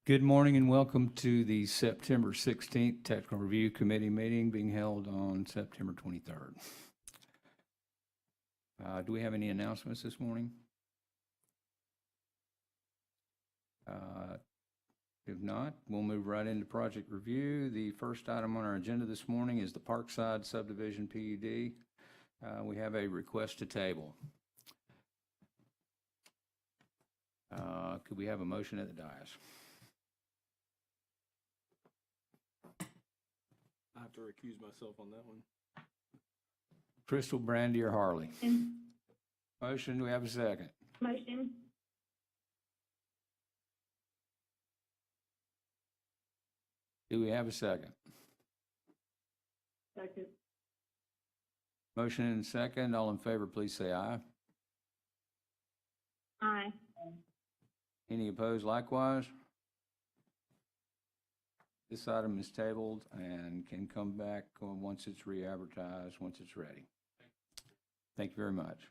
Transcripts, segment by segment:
Good morning and welcome to the September 16th Technical Review Committee meeting being held on September 23rd. Do we have any announcements this morning? If not, we'll move right into project review. The first item on our agenda this morning is the Parkside Subdivision PUD. We have a request to table. Could we have a motion at the dais? I have to recuse myself on that one. Crystal, Brandy, or Harley? Motion, do we have a second? Motion. Do we have a second? Second. Motion and second. All in favor, please say aye. Aye. Any opposed likewise? This item is tabled and can come back once it's re-advertised, once it's ready. Thank you very much.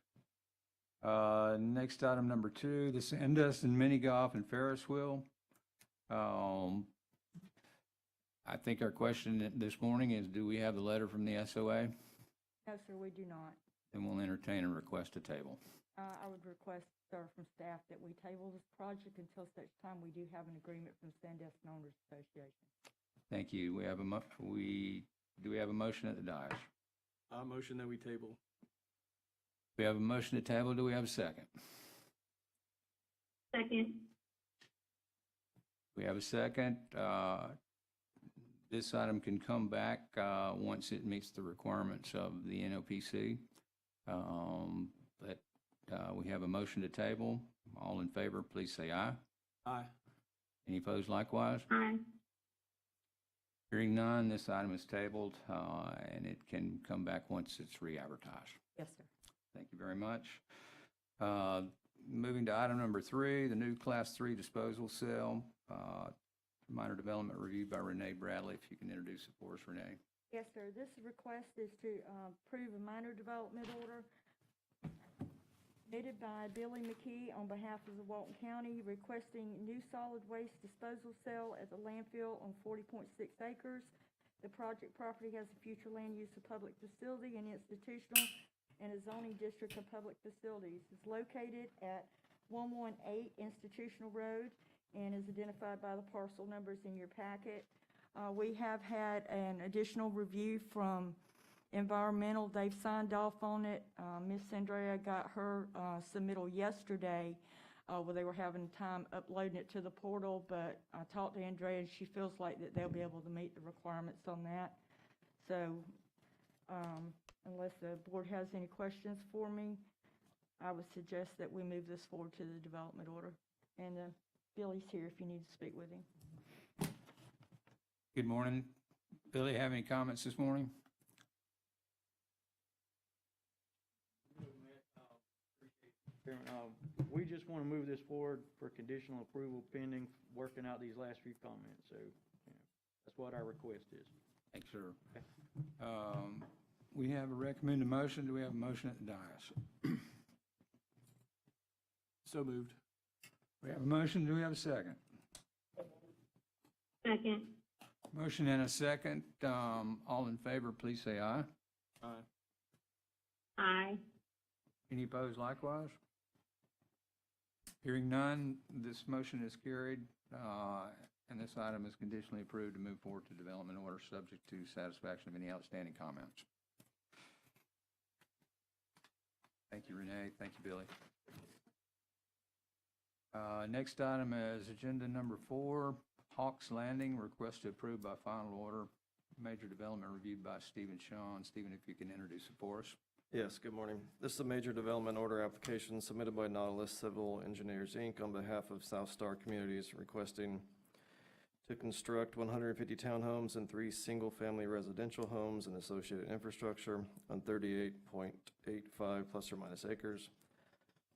Next item number 2, the Sandusky Mini Golf and Ferris Wheel. I think our question this morning is, do we have the letter from the SOA? No, sir, we do not. Then we'll entertain a request to table. I would request, sir, from staff that we table this project until such time we do have an agreement from Sandusky Owners Association. Thank you. Do we have a motion at the dais? I motion that we table. We have a motion to table. Do we have a second? Second. We have a second. This item can come back once it meets the requirements of the NOPC. But we have a motion to table. All in favor, please say aye. Aye. Any opposed likewise? Aye. Hearing none, this item is tabled and it can come back once it's re-advertised. Yes, sir. Thank you very much. Moving to item number 3, the new Class 3 disposal cell. Minor development reviewed by Renee Bradley. If you can introduce it for us, Renee. Yes, sir. This request is to approve a minor development order submitted by Billy McKee on behalf of the Walton County, requesting new solid waste disposal cell at the landfill on 40.6 acres. The project property has a future land use of public facility and institutional and a zoning district of public facilities. It's located at 118 Institutional Road and is identified by the parcel numbers in your packet. We have had an additional review from environmental. They've signed off on it. Miss Andrea got her submittal yesterday where they were having time uploading it to the portal, but I talked to Andrea and she feels like that they'll be able to meet the requirements on that. So unless the board has any questions for me, I would suggest that we move this forward to the development order. And Billy's here if you need to speak with him. Good morning. Billy, have any comments this morning? We just want to move this forward for conditional approval pending working out these last few comments. So that's what our request is. Thanks, sir. We have a recommended motion. Do we have a motion at the dais? So moved. We have a motion. Do we have a second? Second. Motion and a second. All in favor, please say aye. Aye. Aye. Any opposed likewise? Hearing none, this motion is carried, and this item is conditionally approved to move forward to development order subject to satisfaction of any outstanding comments. Thank you, Renee. Thank you, Billy. Next item is agenda number 4, Hawks Landing, request to approve by final order, major development reviewed by Stephen Schoen. Stephen, if you can introduce it for us. Yes, good morning. This is a major development order application submitted by Nautilus Civil Engineers, Inc. on behalf of South Star Communities requesting to construct 150 townhomes and 3 single-family residential homes and associated infrastructure on 38.85 plus or minus acres.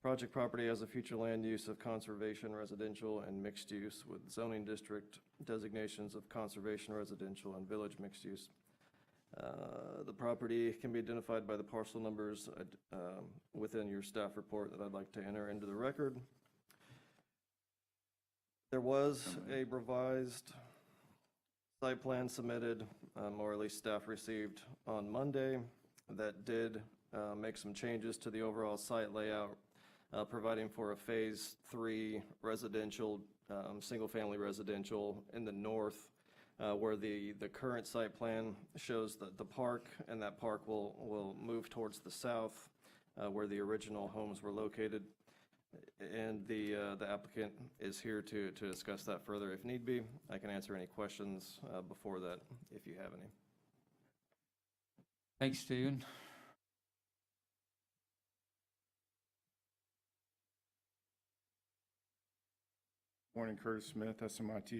Project property has a future land use of conservation, residential, and mixed use with zoning district designations of conservation, residential, and village mixed use. The property can be identified by the parcel numbers within your staff report that I'd like to enter into the record. There was a revised site plan submitted, or at least staff received on Monday, that did make some changes to the overall site layout, providing for a Phase 3 residential, single-family residential in the north, where the current site plan shows the park, and that park will move towards the south, where the original homes were located. And the applicant is here to discuss that further if need be. I can answer any questions before that if you have any. Thanks, Stephen. Morning, Curtis Smith, SMITH.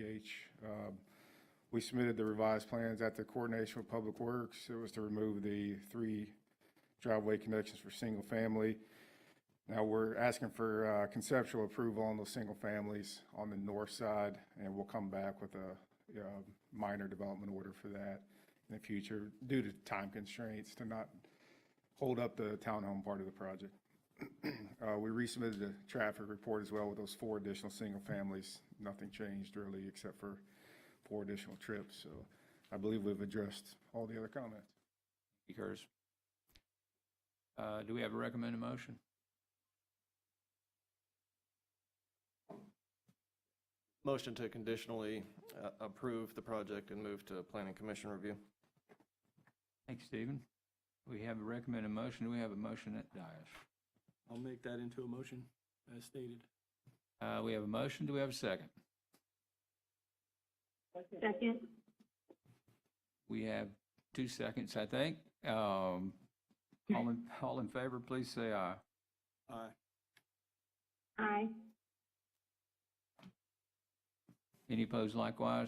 We submitted the revised plans at the coordination with Public Works. It was to remove the 3 driveway connections for single family. Now we're asking for conceptual approval on those single families on the north side, and we'll come back with a minor development order for that in the future due to time constraints to not hold up the townhome part of the project. We resubmitted the traffic report as well with those 4 additional single families. Nothing changed really except for 4 additional trips. So I believe we've addressed all the other comments. Thank you, Curtis. Do we have a recommended motion? Motion to conditionally approve the project and move to Planning Commission review. Thanks, Stephen. We have a recommended motion. Do we have a motion at Dias? I'll make that into a motion as stated. We have a motion. Do we have a second? Second. We have 2 seconds, I think. All in favor, please say aye. Aye. Aye. Any opposed likewise?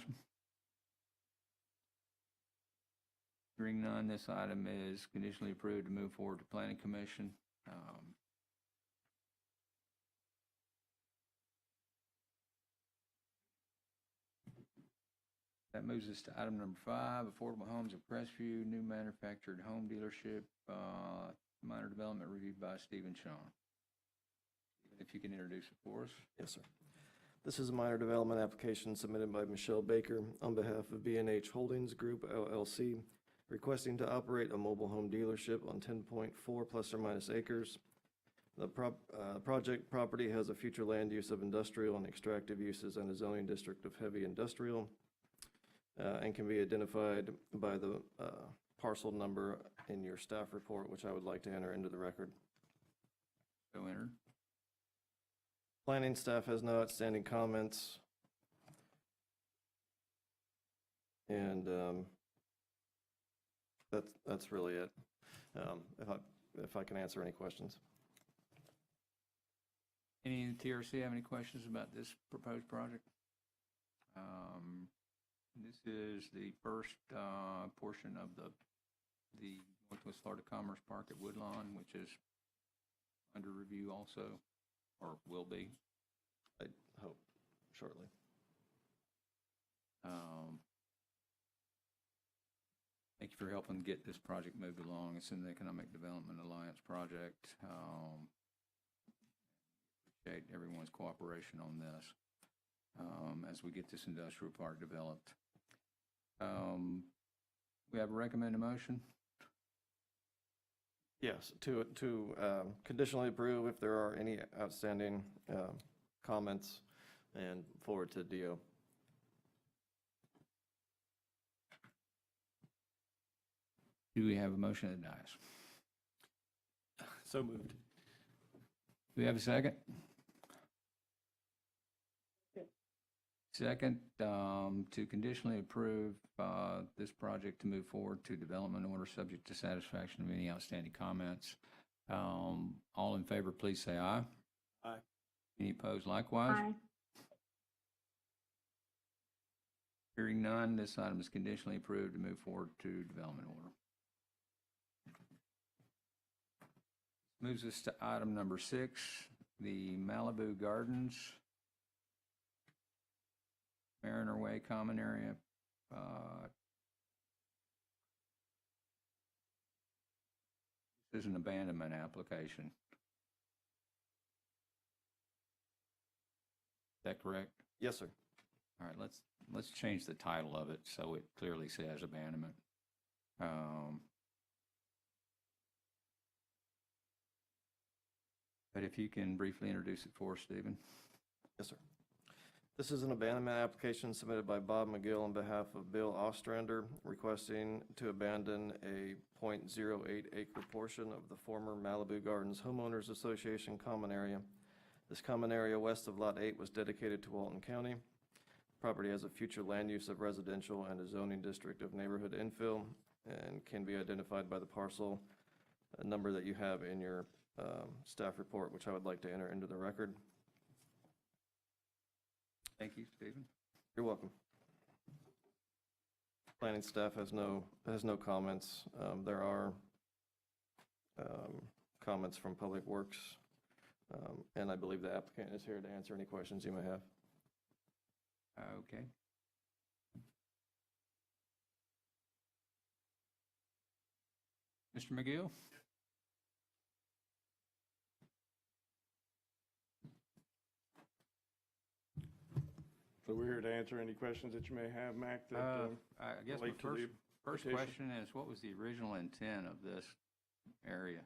Hearing none, this item is conditionally approved to move forward to Planning Commission. That moves us to item number 5, Affordable Homes of Crestview, new manufactured home dealership, minor development reviewed by Stephen Schoen. If you can introduce it for us. Yes, sir. This is a minor development application submitted by Michelle Baker on behalf of B&H Holdings Group LLC, requesting to operate a mobile home dealership on 10.4 plus or minus acres. The project property has a future land use of industrial and extractive uses and a zoning district of heavy industrial, and can be identified by the parcel number in your staff report, which I would like to enter into the record. So entered. Planning staff has no outstanding comments. And that's really it. If I can answer any questions. Any in the TRC have any questions about this proposed project? This is the first portion of the Northwest Florida Commerce Park at Woodlawn, which is under review also, or will be. I hope shortly. Thank you for helping get this project moved along. It's an Economic Development Alliance project. Appreciate everyone's cooperation on this as we get this industrial park developed. We have a recommended motion. Yes, to conditionally approve if there are any outstanding comments and forward to DO. Do we have a motion that dies? So moved. Do we have a second? Second, to conditionally approve this project to move forward to development order subject to satisfaction of any outstanding comments. All in favor, please say aye. Aye. Any opposed likewise? Aye. Hearing none, this item is conditionally approved to move forward to development order. Moves us to item number 6, the Malibu Gardens, Mariner Way Common Area. This is an abandonment application. Is that correct? Yes, sir. All right, let's change the title of it so it clearly says abandonment. But if you can briefly introduce it for us, Stephen. Yes, sir. This is an abandonment application submitted by Bob McGill on behalf of Bill Ostrander, requesting to abandon a .08 acre portion of the former Malibu Gardens Homeowners Association common area. This common area west of Lot 8 was dedicated to Walton County. Property has a future land use of residential and a zoning district of neighborhood infill and can be identified by the parcel number that you have in your staff report, which I would like to enter into the record. Thank you, Stephen. You're welcome. Planning staff has no comments. There are comments from Public Works, and I believe the applicant is here to answer any questions you may have. Okay. Mr. McGill? So we're here to answer any questions that you may have, Mac, that I guess my relate to the first petition. question is, what was the original intent of this area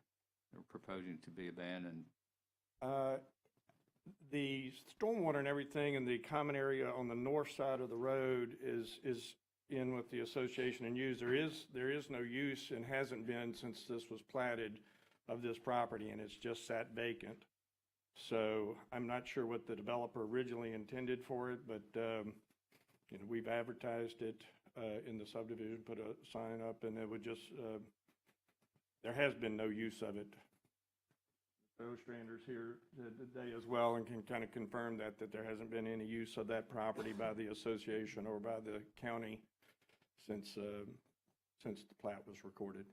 they're proposing to be abandoned? The stormwater and everything in the common area on the north side of the road is in with the association and use. There is no use and hasn't been since this was platted of this property, and it's just sat vacant. So I'm not sure what the developer originally intended for it, but, you know, we've advertised it in the subdivision, put a sign up, and it would just, there has been no use of it. Ostrander's here today as well and can kind of confirm that there hasn't been any use of that property by the association or by the county since the plat was recorded.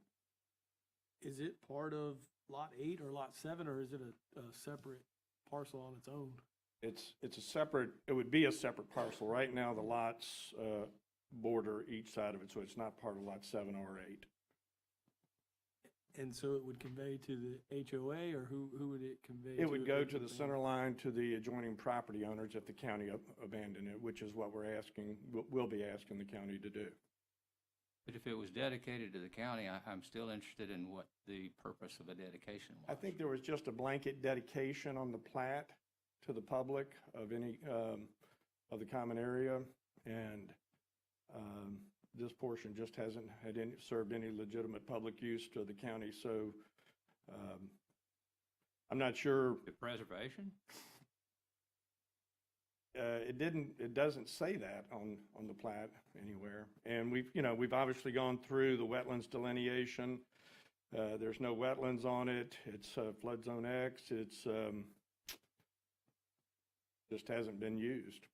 Is it part of Lot 8 or Lot 7, or is it a separate parcel on its own? It's a separate, it would be a separate parcel. Right now, the lots border each side of it, so it's not part of Lot 7 or 8. And so it would convey to the HOA, or who would it convey to? It would go if to the it's center line to the adjoining property owners if the county abandoned it, which is what we're asking, we'll be asking the county to do. But if it was dedicated to the county, I'm still interested in what the purpose of a dedication was. I think there was just a blanket dedication on the plat to the public of any, of the common area, and this portion just hasn't had served any legitimate public use to the county, so I'm not sure. The preservation? It doesn't say that on the plat anywhere. And we've obviously gone through the wetlands delineation. There's no wetlands on it. It's flood zone X. It's just hasn't been used.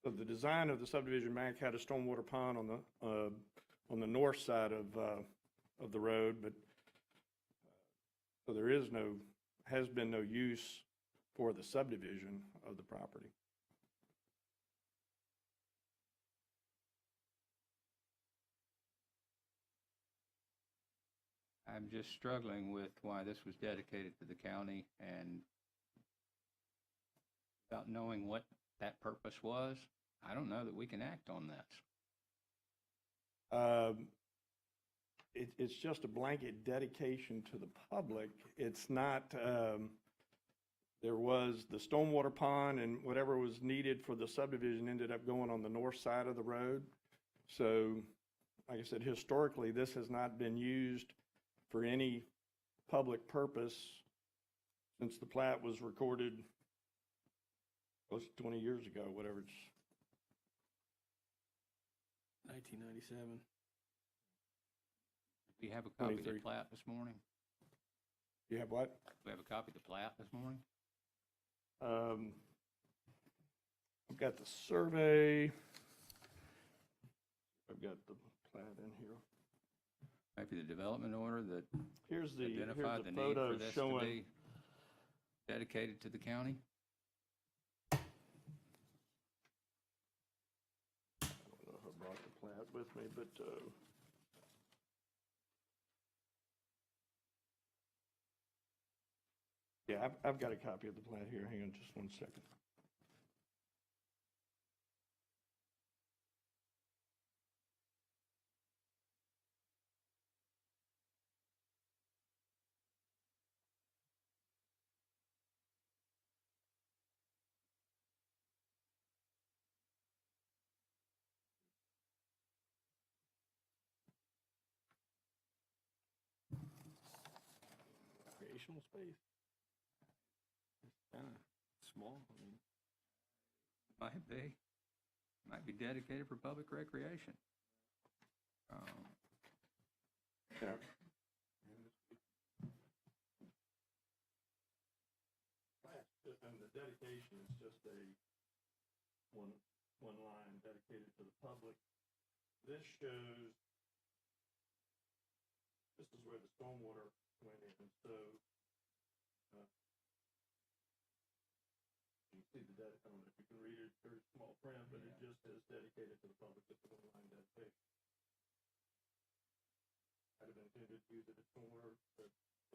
So the design of the subdivision map had a stormwater pond on the north side of the road, but so there has been no use for the subdivision of the property. I'm just struggling with why this was dedicated to the county, and without knowing what that purpose was, I don't know that we can act on that. It's just a blanket dedication to the public. It's not, there was the stormwater pond, and whatever was needed for the subdivision ended up going on the north side of the road. So, like I said, historically, this has not been used for any public purpose since the plat was recorded close to 20 years ago, whatever it's. 1997. Do you have a copy of the 23. plat this morning? You have what? Do we have a copy of the plat this morning? I've got the survey. I've got the plat in here. Maybe the development order that Here's the identified the need photo for this to showing. be dedicated to the county? I don't know if I brought the plat with me, but Yeah, I've got a copy of the plat here. Hang on just one second. Recreational space. It's kind of small. I mean, Might be dedicated for public recreation. you know, and the dedication is just a one line dedicated to the public. This shows, this is where the stormwater went in, so, you can see I don't know if you can read it, very small print, but it just says dedicated to the public, it's a one line dedication. I'd have intended to use it as stormwater, but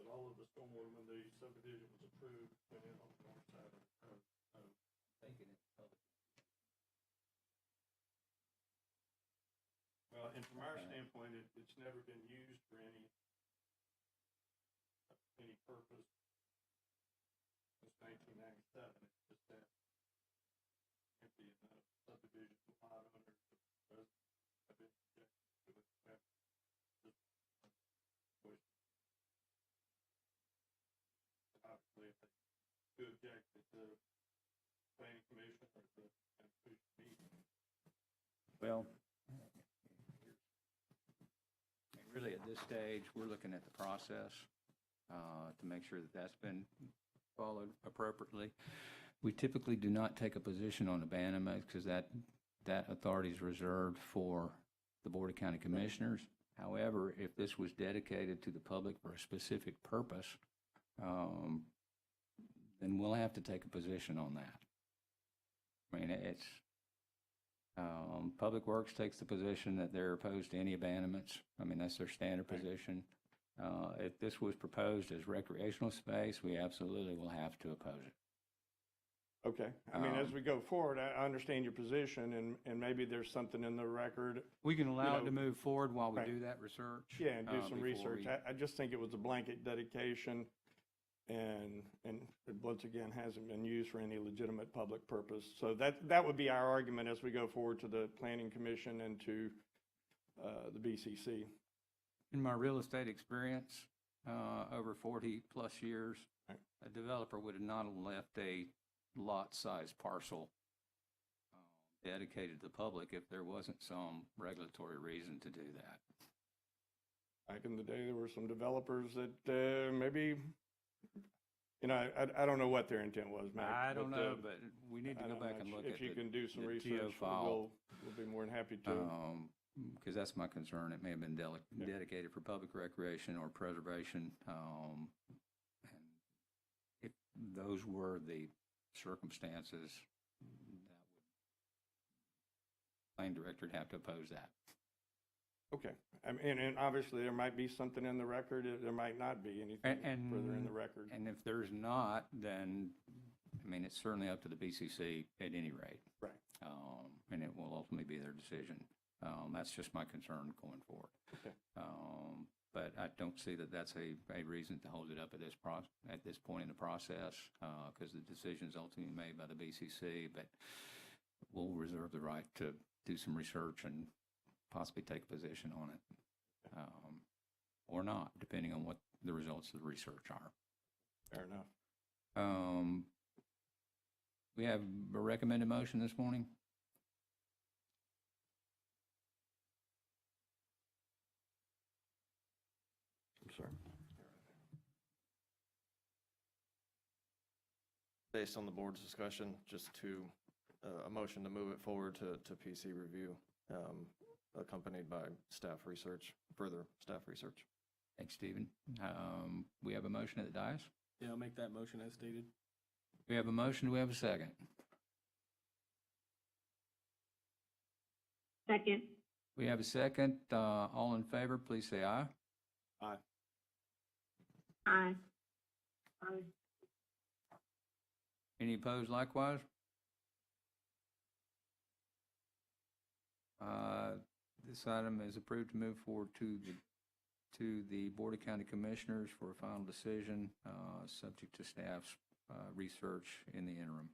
all of the stormwater, when the subdivision was approved, went in on the north side of the road, so. Thinking it's public. Well, and from our standpoint, it's never been used for any purpose since 1997. It's just that empty and the subdivision lot owners have been subjected to it. Obviously, if they do object at the planning commission or the commission meeting. Well, really at this stage, we're looking at the process to make sure that that's been followed appropriately. We typically do not take a position on abandonment because that authority is reserved for the Board of County Commissioners. However, if this was dedicated to the public for a specific purpose, then we'll have to take a position on that. I mean, it's, Public Works takes the position that they're opposed to any abandonments. I mean, that's their standard position. If this was proposed as recreational space, we absolutely will have to oppose it. Okay, I mean, as we go forward, I understand your position, and maybe there's something in the record. We can allow it to know, move forward while we right. do that research. Yeah, and do some before research. I just think it was a blanket dedication, and it once again hasn't been used for any legitimate public purpose. So that would be our argument as we go forward to the Planning Commission and to the BCC. In my real estate experience, over 40-plus years, Right. a developer would have not left a lot-sized parcel dedicated to the public if there wasn't some regulatory reason to do that. Back in the day, there were some developers that maybe, I don't know what their intent was, Mac. I don't know, but we need to I'm go back not and sure. look at If you can do some the TO research, file. we'll be more than happy to. Because that's my concern. It may have been dedicated for public recreation or preservation. And if those were the circumstances, planning director would have to oppose that. Okay, and obviously there might be something in the record, there might not be anything further in the record. And if there's not, then, I mean, it's certainly up to the BCC at any rate. Right. And it will ultimately be their decision. That's just my concern going forward. Okay. But I don't see that that's a reason to hold it up at this point in the process, because the decision is ultimately made by the BCC, but we'll reserve the right to do some research and possibly take a position on it, or not, depending on what the results of the research are. Fair enough. We have a recommended motion this morning. I'm sorry. Based on the board's discussion, just to, a motion to move it forward to PC review, accompanied by staff research, further staff research. Thanks, Stephen. We have a motion at the dais. Yeah, I'll make that motion as stated. We have a motion. Do we have a second? Second. We have a second. All in favor, please say aye. Aye. Aye. Aye. Any opposed likewise? This item is approved to move forward to the Board of County Commissioners for a final decision, subject to staff's research in the interim.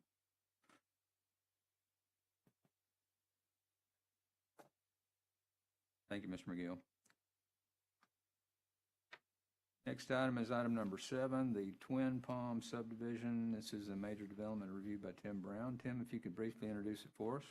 Thank you, Mr. McGill. Next item is item number 7, the Twin Palms Subdivision. This is a major development review by Tim Brown. Tim, if you could briefly introduce it for us.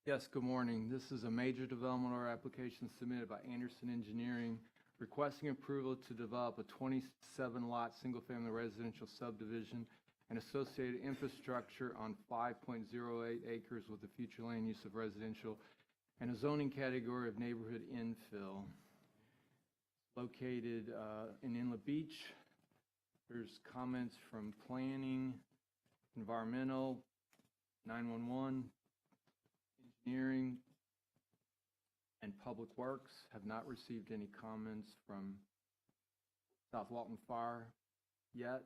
Yes, good morning. This is a major development order application submitted by Anderson Engineering requesting approval to develop a 27-lot single-family residential subdivision and associated infrastructure on 5.08 acres with the future land use of residential and a zoning category of neighborhood infill. Located in Inlet Beach. There's comments from planning, environmental, 911, engineering, and public works. Have not received any comments from South Walton Fire yet.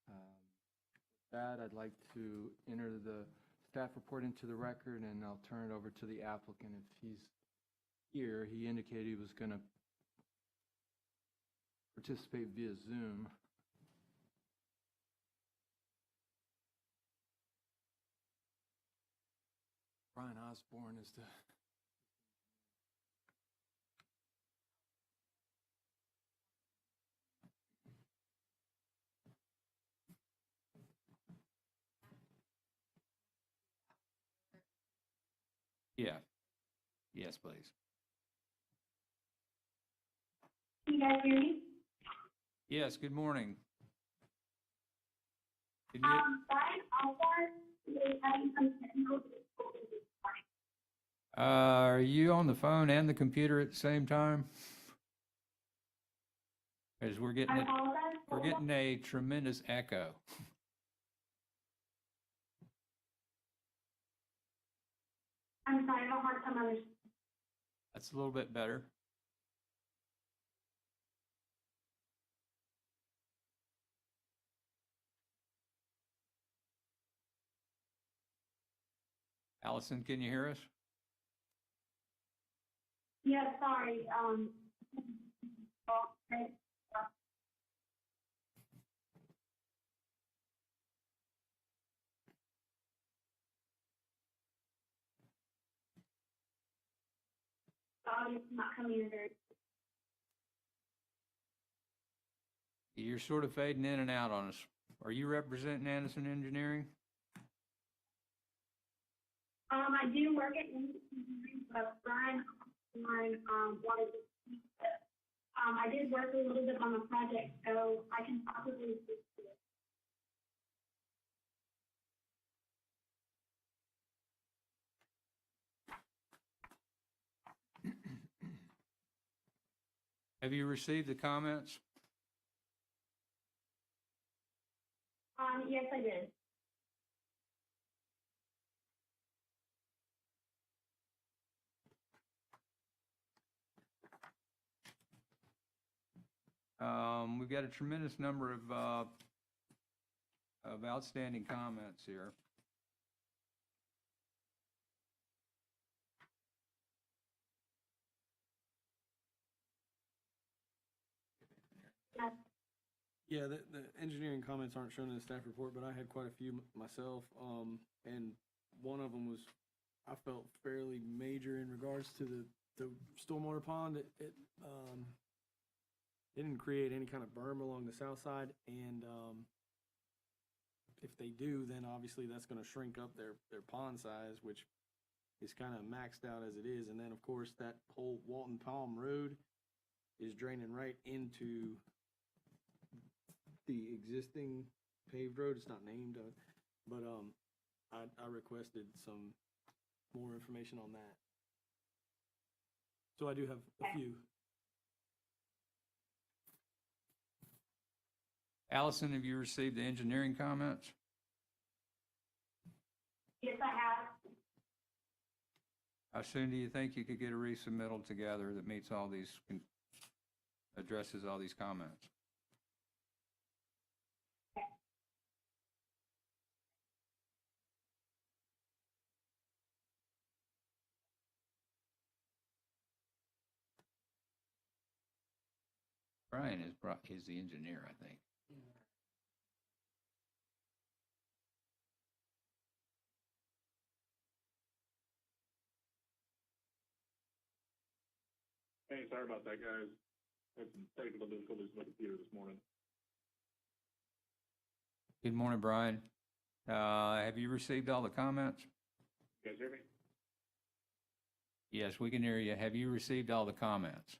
With that, I'd like to enter the staff report into the record, and I'll turn it over to the applicant. If he's here, he indicated he was going to participate via Zoom. Brian Osborne is the Yeah. Yes, please. Can you guys hear me? Yes, good morning. Can Brian Alvar is having some technical difficulties this morning. are you on the phone and the computer at the same time? Because we're I getting apologize. a tremendous echo. I'm sorry, I have a hard time understanding. That's a little bit better. Allison, can you hear us? Yeah, sorry, okay. The audio's not coming in very. You're sort of fading in and out on us. Are you representing Anderson Engineering? I do work at engineering, but Brian, wanted to speak. I did work a little bit on the project, so I can possibly speak to it. Have you received the comments? Yes, I did. We've got a tremendous number of outstanding comments here. Yes. Yeah, the engineering comments aren't shown in the staff report, but I had quite a few myself. And one of them was, I felt fairly major in regards to the stormwater pond. It didn't create any kind of berm along the south side, and if they do, then obviously that's gonna shrink up their pond size, which is kind of maxed out as it is. And then, of course, that whole Walton Palm Road is draining right into the existing paved road. It's not named, but I requested some more information on that. So I do have a few. Allison, have you received the engineering comments? Yes, I have. How soon do you think you could get a resubmittal together that meets all these, addresses all these comments? Brian is the engineer, I think. Hey, sorry about that, guys. Had some technical difficulties with my computer this morning. Good morning, Brian. Have you received all the comments? You guys hear me? Yes, we can hear you. Have you received all the comments?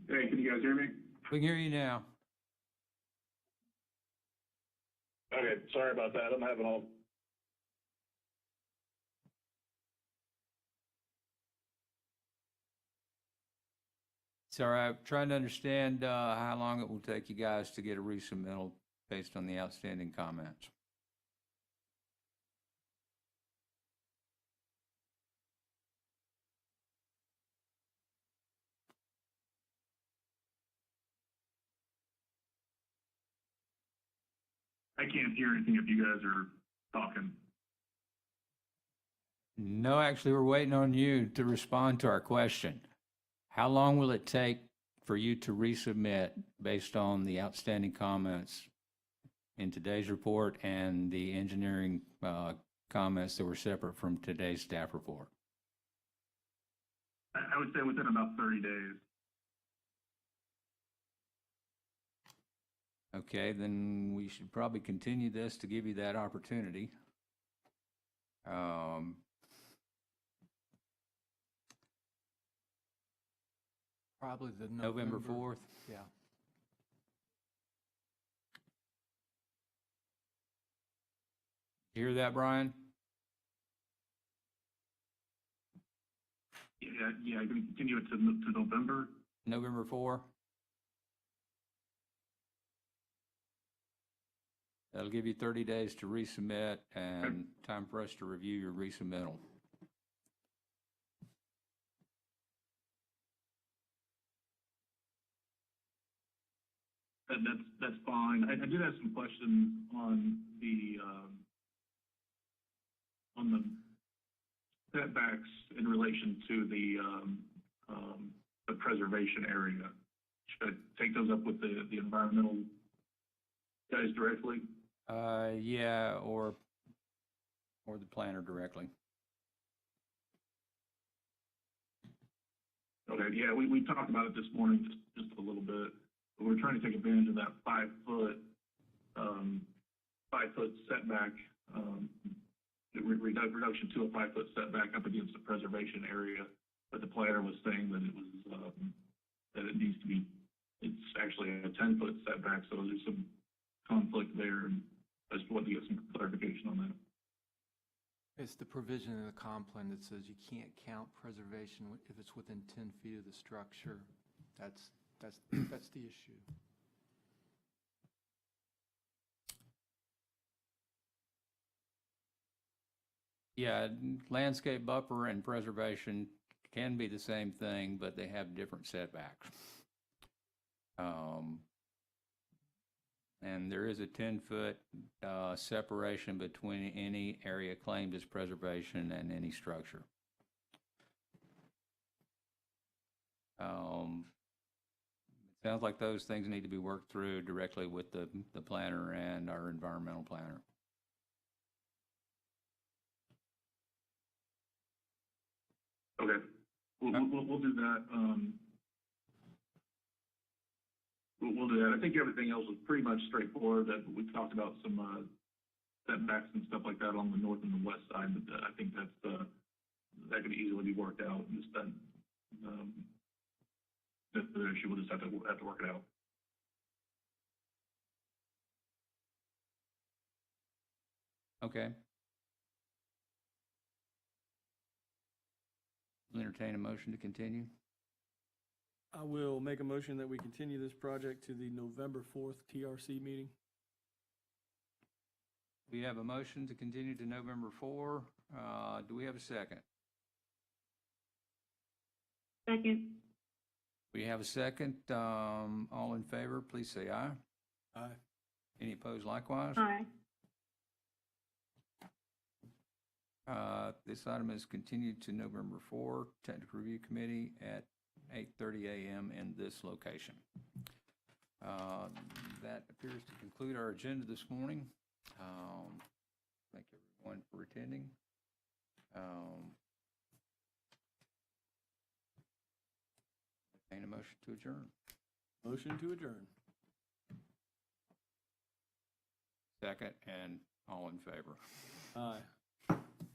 Hey, can you guys hear me? We can hear you now. Okay, sorry about that. I'm having all. Sorry, I'm trying to understand how long it will take you guys to get a resubmittal based on the outstanding comments. I can't hear anything if you guys are talking. No, actually, we're waiting on you to respond to our question. How long will it take for you to resubmit based on the outstanding comments in today's report and the engineering comments that were separate from today's staff report? I would say within about 30 days. Okay, then we should probably continue this to give you that opportunity. Probably the November 4th. Yeah. You hear that, Brian? Yeah, I'm going to continue it to November. November 4? That'll give you 30 days to resubmit and time for us to review your resubmittal. That's fine. I did have some questions on the setbacks in relation to the preservation area. Should I take those up with the environmental guys directly? Yeah, or the planner directly. Okay, yeah, we talked about it this morning just a little bit. But we're trying to take advantage of that 5 foot setback, reduction to a 5 foot setback up against the preservation area. But the planner was saying that it was that it needs to be, it's actually a 10 foot setback, so there's some conflict there, and I just wanted to get some clarification on that. It's the provision in the comp plan that says you can't count preservation if it's within 10 feet of the structure. That's the issue. Yeah, landscape buffer and preservation can be the same thing, but they have different setbacks. And there is a 10-foot separation between any area claimed as preservation and any structure. It sounds like those things need to be worked through directly with the planner and our environmental planner. Okay, we'll do that. We'll do that. I think everything else was pretty much straightforward. That we talked about some setbacks and stuff like that on the north and the west side, but I think that could easily be worked out. And just then, the issue, we'll just have to work it out. Okay. I'll entertain a motion to continue. I will make a motion that we continue this project to the November 4th TRC meeting. We have a motion to continue to November 4. Do we have a second? Second. We have a second. All in favor, please say aye. Aye. Any opposed likewise? Aye. This item is continued to November 4, Technical Review Committee at 8:30 a.m. in this location. That appears to conclude our agenda this morning. Thank everyone for attending. Entertain a motion to adjourn. Motion to adjourn. Second, and all in favor. Aye.